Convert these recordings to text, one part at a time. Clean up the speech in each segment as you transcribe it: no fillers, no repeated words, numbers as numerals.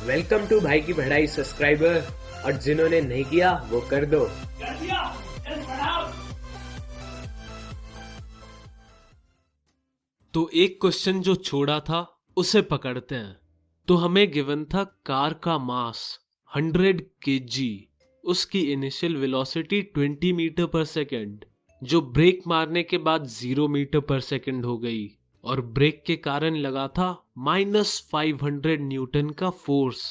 Welcome to भाई की पढ़ाई सब्सक्राइबर, और जिन्होंने नहीं किया वो कर दो। तो एक क्वेश्चन जो छोड़ा था उसे पकड़ते हैं। तो हमें गिवन था कार का मास 100 kg, उसकी इनिशियल वेलोसिटी 20 मीटर पर सेकेंड, जो ब्रेक मारने के बाद 0 मीटर पर सेकेंड हो गई, और ब्रेक के कारण लगा था -500 न्यूटन का फोर्स।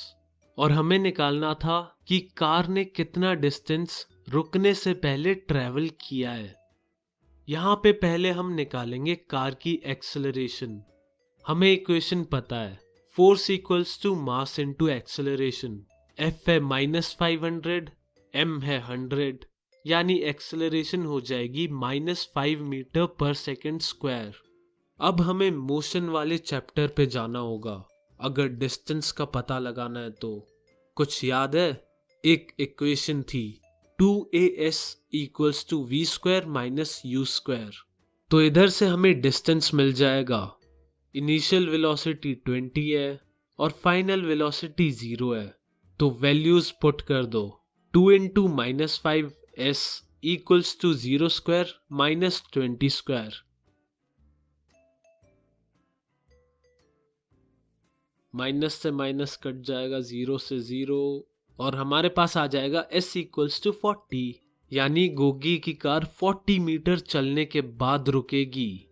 और हमें निकालना था कि कार ने कितना डिस्टेंस रुकने से पहले ट्रेवल किया है। यहाँ पे पहले हम निकालेंगे कार की एक्सेलरेशन। हमें इक्वेशन पता है, force equals to mass into acceleration. F है -500, M है 100, यानी एक्सेलरेशन हो जाएगी -5 मीटर पर सेकेंड स्क्वायर। अब हमें मोशन वाले चैप्टर पे जाना होगा अगर डिस्टेंस का पता लगाना है तो। कुछ याद है? एक इक्वेशन थी 2as equals to v square minus u square. तो इधर से हमें डिस्टेंस मिल जाएगा। इनिशियल वेलोसिटी 20 है और फाइनल वेलोसिटी 0 है, तो वैल्यूज पुट कर दो। 2 into -5s equals to 0 square minus 20 square. Minus से माइनस कट जाएगा, 0 से 0, और हमारे पास आ जाएगा s इक्वल्स टू 40, यानी गोगी की कार 40 मीटर चलने के बाद रुकेगी।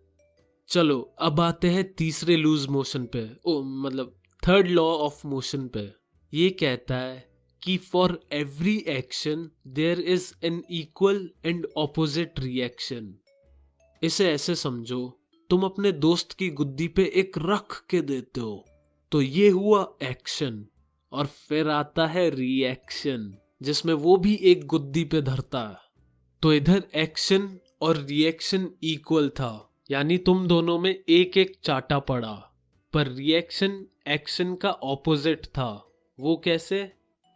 चलो अब आते हैं तीसरे लूज मोशन पे, मतलब थर्ड लॉ ऑफ मोशन पे। ये कहता है कि for every action there is an equal and opposite reaction. इसे ऐसे समझो, तुम अपने दोस्त की गुद्दी पे एक रख के देते हो, तो ये हुआ एक्शन, और फिर आता है रिएक्शन जिसमें वो भी एक गुद्दी पे धरता है। तो इधर एक्शन और रिएक्शन इक्वल था, यानी तुम दोनों में एक एक चाटा पड़ा, पर रिएक्शन एक्शन का ऑपोजिट था। वो कैसे?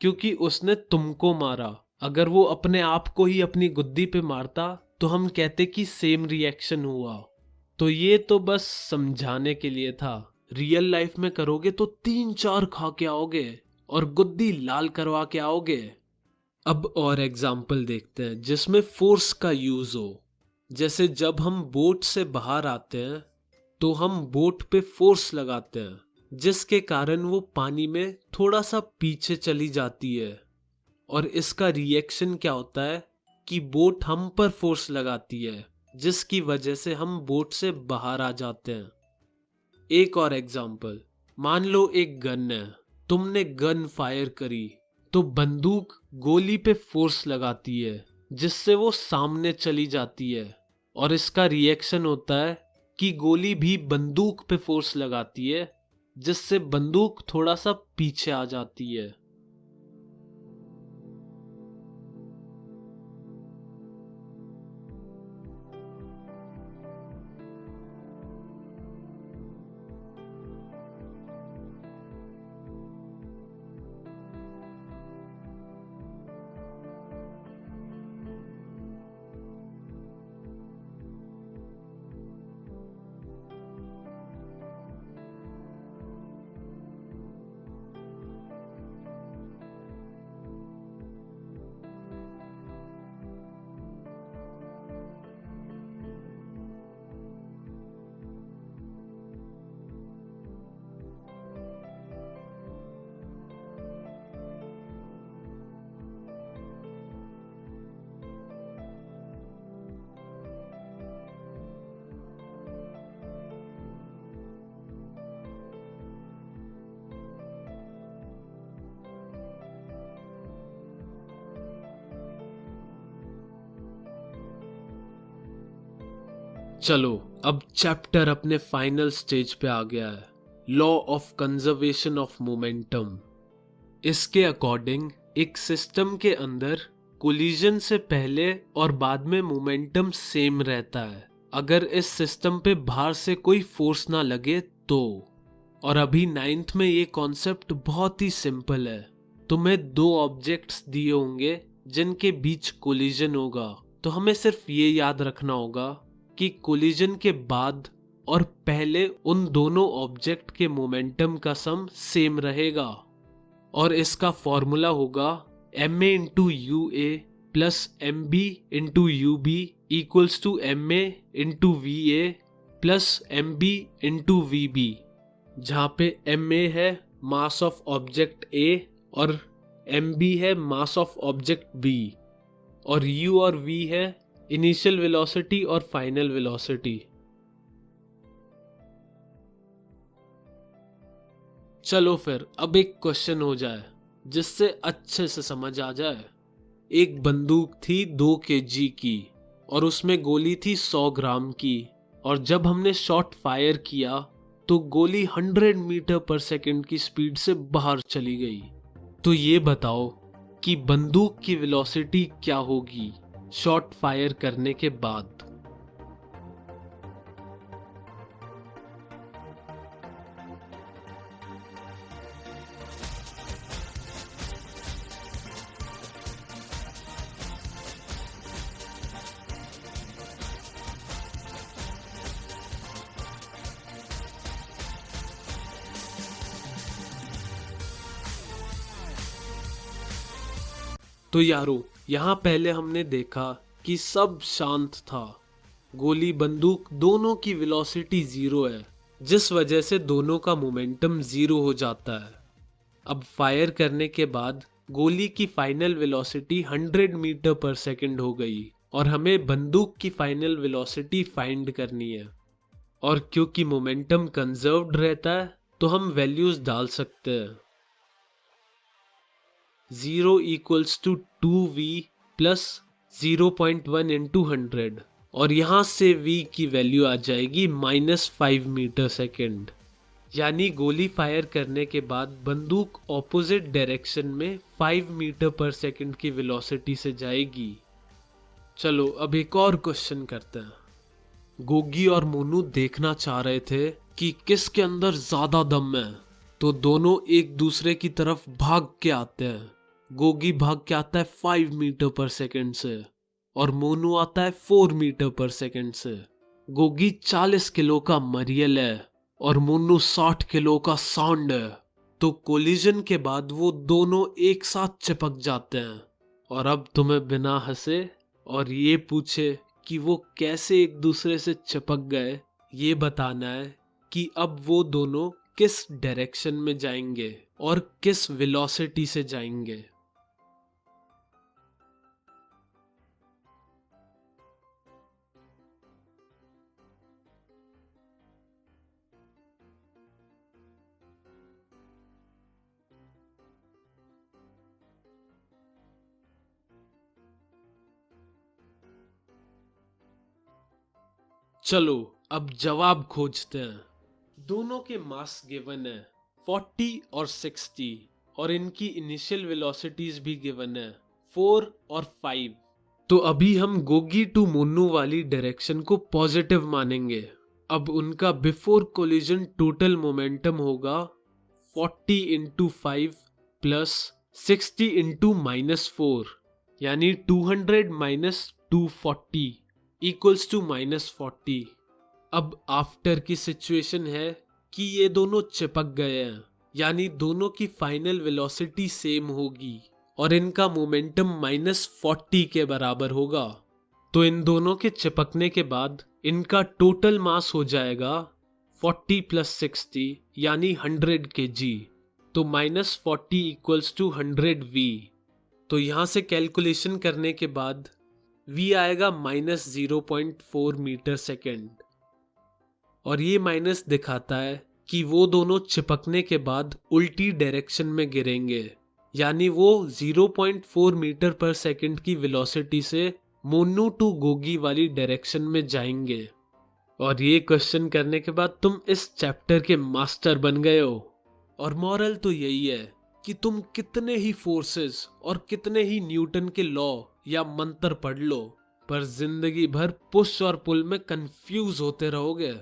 क्योंकि उसने तुमको मारा। अगर वो अपने आप को ही अपनी गुद्दी पे मारता तो हम कहते कि सेम रिएक्शन हुआ। तो ये तो बस समझाने के लिए था, रियल लाइफ में करोगे तो 3-4 खा के आओगे और गुद्दी लाल करवा के आओगे। अब और एग्जाम्पल देखते हैं जिसमें फोर्स का यूज हो। जैसे जब हम बोट से बाहर आते हैं तो हम बोट पे फोर्स लगाते हैं, जिसके कारण वो पानी में थोड़ा सा पीछे चली जाती है, और इसका रिएक्शन क्या होता है कि बोट हम पर फोर्स लगाती है, जिसकी वजह से हम बोट से बाहर आ जाते हैं। एक और एग्जाम्पल, मान लो एक गन है, तुमने गन फायर करी तो बंदूक गोली पे फोर्स लगाती है, जिससे वो सामने चली जाती है, और इसका रिएक्शन होता है कि गोली भी बंदूक पे फोर्स लगाती है, जिससे बंदूक थोड़ा सा पीछे आ जाती है। चलो अब चैप्टर अपने फाइनल स्टेज पे आ गया है, law of conservation of momentum. इसके अकॉर्डिंग एक सिस्टम के अंदर कोलिजन से पहले और बाद में मोमेंटम सेम रहता है, अगर इस सिस्टम पे बाहर से कोई फोर्स ना लगे तो। और अभी 9th में ये कॉन्सेप्ट बहुत ही सिंपल है। तुम्हें 2 ऑब्जेक्ट्स दिए होंगे जिनके बीच कोलिजन होगा, तो हमें सिर्फ ये याद रखना होगा कि कोलिजन के बाद और पहले उन दोनों ऑब्जेक्ट के मोमेंटम का सम सेम रहेगा और इसका फॉर्मूला होगा ma into u a plus m b into u b equals to m a into v a plus m b into v b, जहाँ पे एम ए है मास ऑफ ऑब्जेक्ट ए और M B है mass of object B और u और v है initial velocity और final velocity. चलो फिर अब एक क्वेश्चन हो जाए जिससे अच्छे से समझ आ जाए। एक बंदूक थी 2 kg की और उसमें गोली थी 100 ग्राम की, और जब हमने शॉट फायर किया तो गोली 100 मीटर पर सेकंड की स्पीड से बाहर चली गई। तो ये बताओ कि बंदूक की वेलोसिटी क्या होगी शॉट फायर करने के बाद। तो यारो यहाँ पहले हमने देखा कि सब शांत था, गोली बंदूक दोनों की वेलोसिटी 0 है, जिस वजह से दोनों का मोमेंटम 0 हो जाता है। अब फायर करने के बाद गोली की फाइनल वेलोसिटी 100 मीटर पर सेकंड हो गई और हमें बंदूक की फाइनल वेलोसिटी फाइंड करनी है। और क्योंकि मोमेंटम कंजर्व्ड रहता है तो हम वैल्यूज डाल सकते हैं। 0 equals to 2v plus 0.1 into 100 और यहाँ से v की वैल्यू आ जाएगी -5 मीटर सेकेंड। यानी गोली फायर करने के बाद बंदूक ऑपोजिट डायरेक्शन में 5 मीटर पर सेकेंड की वेलोसिटी से जाएगी। चलो अब एक और क्वेश्चन करते हैं। गोगी और मोनू देखना चाह रहे थे कि किसके अंदर ज्यादा दम है, तो दोनों एक दूसरे की तरफ भाग के आते हैं। गोगी भाग के आता है 5 मीटर पर सेकेंड से और मोनू आता है 4 मीटर पर सेकेंड से। गोगी 40 किलो का मरियल है और मोनू 60 किलो का सांड है। तो कोलिजन के बाद वो दोनों एक साथ चिपक जाते हैं। और अब तुम्हें बिना हंसे और ये पूछे कि वो कैसे एक दूसरे से चिपक गए, ये बताना है कि अब वो दोनों किस डायरेक्शन में जाएंगे और किस वेलोसिटी से जाएंगे। चलो अब जवाब खोजते हैं। दोनों के मास गिवन है 40 और 60 और इनकी इनिशियल वेलोसिटीज भी गिवन है 4 और 5। तो अभी हम गोगी टू मोनू वाली डायरेक्शन को पॉजिटिव मानेंगे। अब उनका बिफोर कोलिजन टोटल मोमेंटम होगा 40 इंटू 5 प्लस 60 इंटू -4 यानी 200 माइनस 240 इक्वल्स टू -40। अब आफ्टर की सिचुएशन है कि ये दोनों चिपक गए हैं, यानी दोनों की फाइनल वेलोसिटी सेम होगी और इनका मोमेंटम -40 के बराबर होगा। तो इन दोनों के चिपकने के बाद इनका टोटल मास हो जाएगा 40 प्लस 60 यानी 100 kg। तो -40 इक्वल्स टू 100v। तो यहाँ से कैलकुलेशन करने के बाद v आएगा -0.4 मीटर सेकेंड और ये माइनस दिखाता है कि वो दोनों चिपकने के बाद उल्टी डायरेक्शन में गिरेंगे, यानी वो 0.4 मीटर पर सेकंड की वेलोसिटी से मोनू टू गोगी वाली डायरेक्शन में जाएंगे। और ये क्वेश्चन करने के बाद तुम इस चैप्टर के मास्टर बन गए हो। और मॉरल तो यही है कि तुम कितने ही फोर्सेस और कितने ही न्यूटन के लॉ या मंत्र पढ़ लो, पर जिंदगी भर पुश और पुल में कंफ्यूज होते रहोगे।